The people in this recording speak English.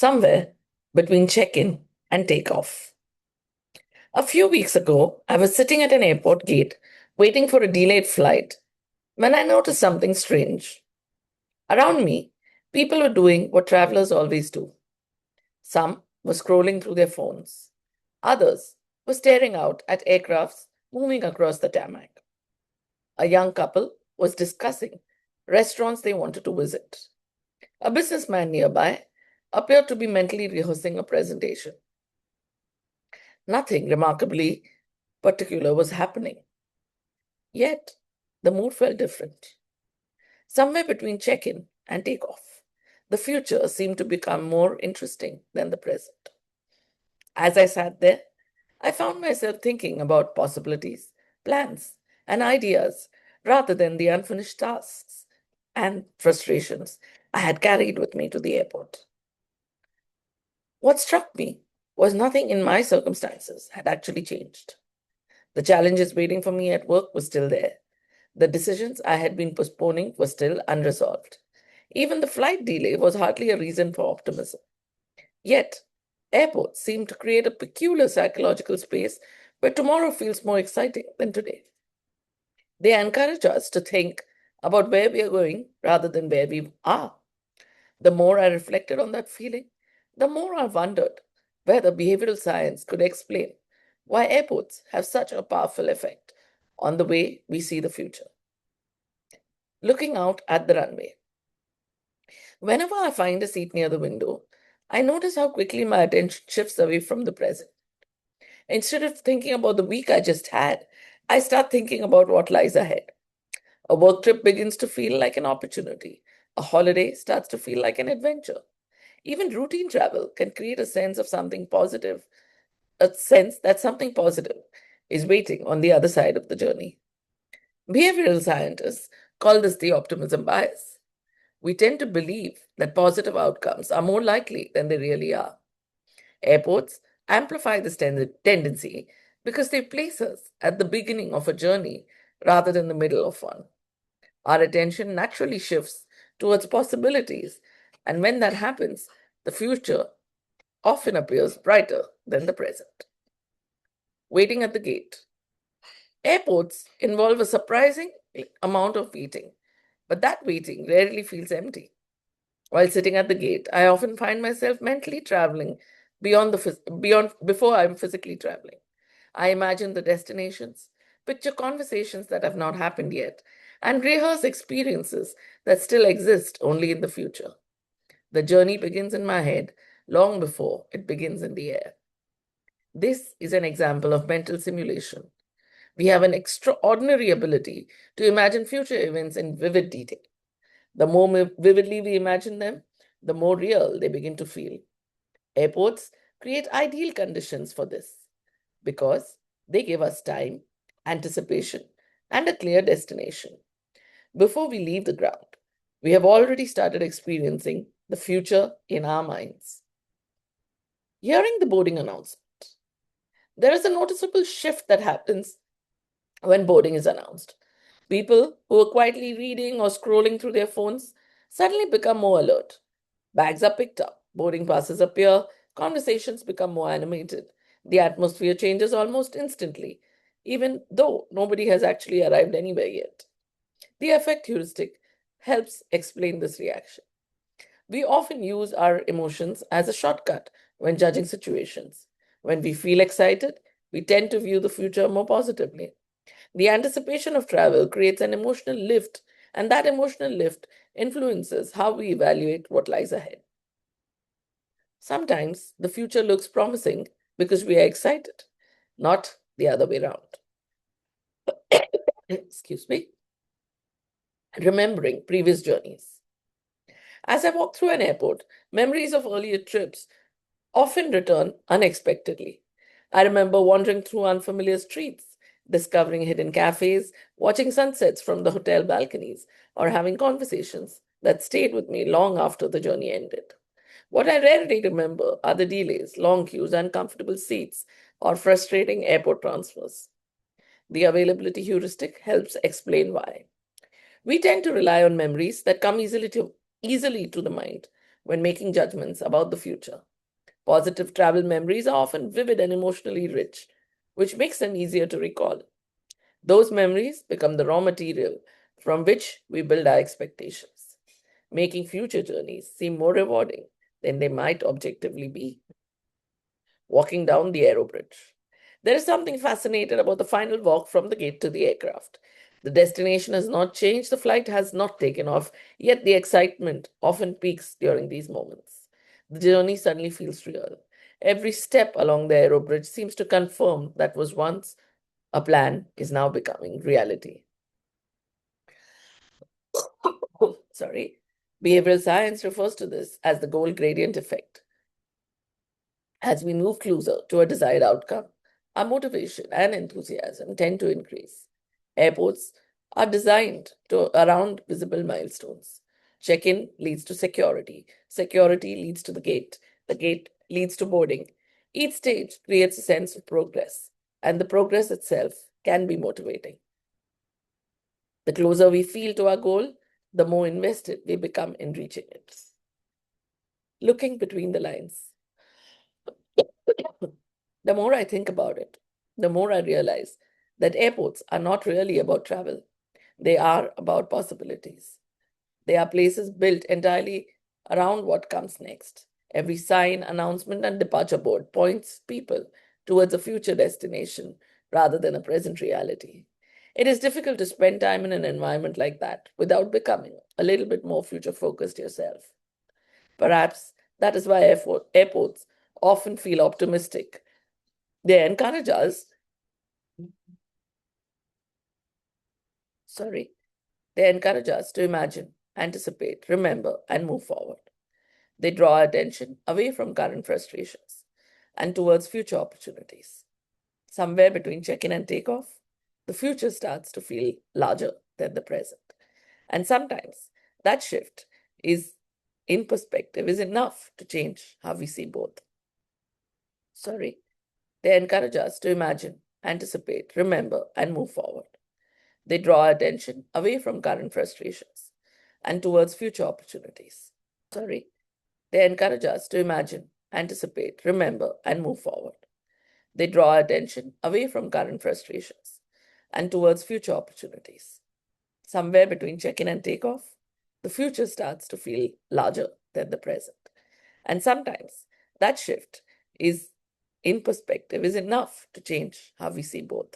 somewhere between check-in and takeoff. A few weeks ago, I was sitting at an airport gate waiting for a delayed flight when I noticed something strange. Around me, people were doing what travelers always do. Some were scrolling through their phones. Others were staring out at aircrafts moving across the tarmac. A young couple was discussing restaurants they wanted to visit. A businessman nearby appeared to be mentally rehearsing a presentation. Nothing remarkably particular was happening. Yet, the mood felt different. Somewhere between check in and takeoff, the future seemed to become more interesting than the present. As I sat there, I found myself thinking about possibilities, plans, and ideas rather than the unfinished tasks and frustrations I had carried with me to the airport. What struck me was nothing in my circumstances had actually changed. The challenges waiting for me at work were still there. The decisions I had been postponing were still unresolved. Even the flight delay was hardly a reason for optimism. Yet, airports seem to create a peculiar psychological space where tomorrow feels more exciting than today. They encourage us to think about where we are going rather than where we are. The more I reflected on that feeling, the more I wondered whether behavioral science could explain why airports have such a powerful effect on the way we see the future. Looking out at the runway. Whenever I find a seat near the window, I notice how quickly my attention shifts away from the present. Instead of thinking about the week I just had, I start thinking about what lies ahead. A work trip begins to feel like an opportunity. A holiday starts to feel like an adventure. Even routine travel can create a sense of something positive, a sense that something positive is waiting on the other side of the journey. Behavioral scientists call this the optimism bias. We tend to believe that positive outcomes are more likely than they really are. Airports amplify this tendency because they place us at the beginning of a journey rather than the middle of one. Our attention naturally shifts towards possibilities, and when that happens, the future often appears brighter than the present. Waiting at the gate. Airports involve a surprising amount of waiting, but that waiting rarely feels empty. While sitting at the gate, I often find myself mentally traveling beyond before I'm physically traveling. I imagine the destinations, picture conversations that have not happened yet, and rehearse experiences that still exist only in the future. The journey begins in my head long before it begins in the air. This is an example of mental simulation. We have an extraordinary ability to imagine future events in vivid detail. The more vividly we imagine them, the more real they begin to feel. Airports create ideal conditions for this because they give us time, anticipation, and a clear destination. Before we leave the ground, we have already started experiencing the future in our minds. Hearing the boarding announcement, there is a noticeable shift that happens when boarding is announced. People who are quietly reading or scrolling through their phones suddenly become more alert. Bags are picked up, boarding passes appear, conversations become more animated. The atmosphere changes almost instantly, even though nobody has actually arrived anywhere yet. The affect heuristic helps explain this reaction. We often use our emotions as a shortcut when judging situations. When we feel excited, we tend to view the future more positively. The anticipation of travel creates an emotional lift, and that emotional lift influences how we evaluate what lies ahead. Sometimes the future looks promising because we are excited, not the other way around. Excuse me. Remembering previous journeys. As I walk through an airport, memories of earlier trips often return unexpectedly. I remember wandering through unfamiliar streets, discovering hidden cafes, watching sunsets from the hotel balconies, or having conversations that stayed with me long after the journey ended. What I rarely remember are the delays, long queues, uncomfortable seats, or frustrating airport transfers. The availability heuristic helps explain why. We tend to rely on memories that come easily to the mind, when making judgments about the future. Positive travel memories are often vivid and emotionally rich, which makes them easier to recall. Those memories become the raw material from which we build our expectations, making future journeys seem more rewarding than they might objectively be. Walking down the aero bridge. There is something fascinating about the final walk from the gate to the aircraft. The destination has not changed, the flight has not taken off, yet the excitement often peaks during these moments. The journey suddenly feels real. Every step along the aero bridge seems to confirm that was once a plan is now becoming reality. Sorry. Behavioral science refers to this as the goal gradient effect. As we move closer to a desired outcome, our motivation and enthusiasm tend to increase. Airports are designed around visible milestones. Check in leads to security, security leads to the gate leads to boarding. Each stage creates a sense of progress, and the progress itself can be motivating. The closer we feel to our goal, the more invested we become in reaching it. Looking between the lines. The more I think about it, the more I realize that airports are not really about travel. They are about possibilities. They are places built entirely around what comes next. Every sign, announcement, and departure board points people towards a future destination rather than a present reality. It is difficult to spend time in an environment like that without becoming a little bit more future focused yourself. Perhaps that is why airports often feel optimistic. They encourage us, sorry, they encourage us to imagine, anticipate, remember, and move forward. They draw our attention away from current frustrations and towards future opportunities. Somewhere between check in and takeoff, the future starts to feel larger than the present. And sometimes that shift is in perspective is enough to change how we see both. Sorry. They encourage us to imagine, anticipate, remember, and move forward. They draw our attention away from current frustrations and towards future opportunities. Sorry. They encourage us to imagine, anticipate, remember, and move forward. They draw our attention away from current frustrations and towards future opportunities. Somewhere between check in and takeoff, the future starts to feel larger than the present. And sometimes that shift is in perspective is enough to change how we see both.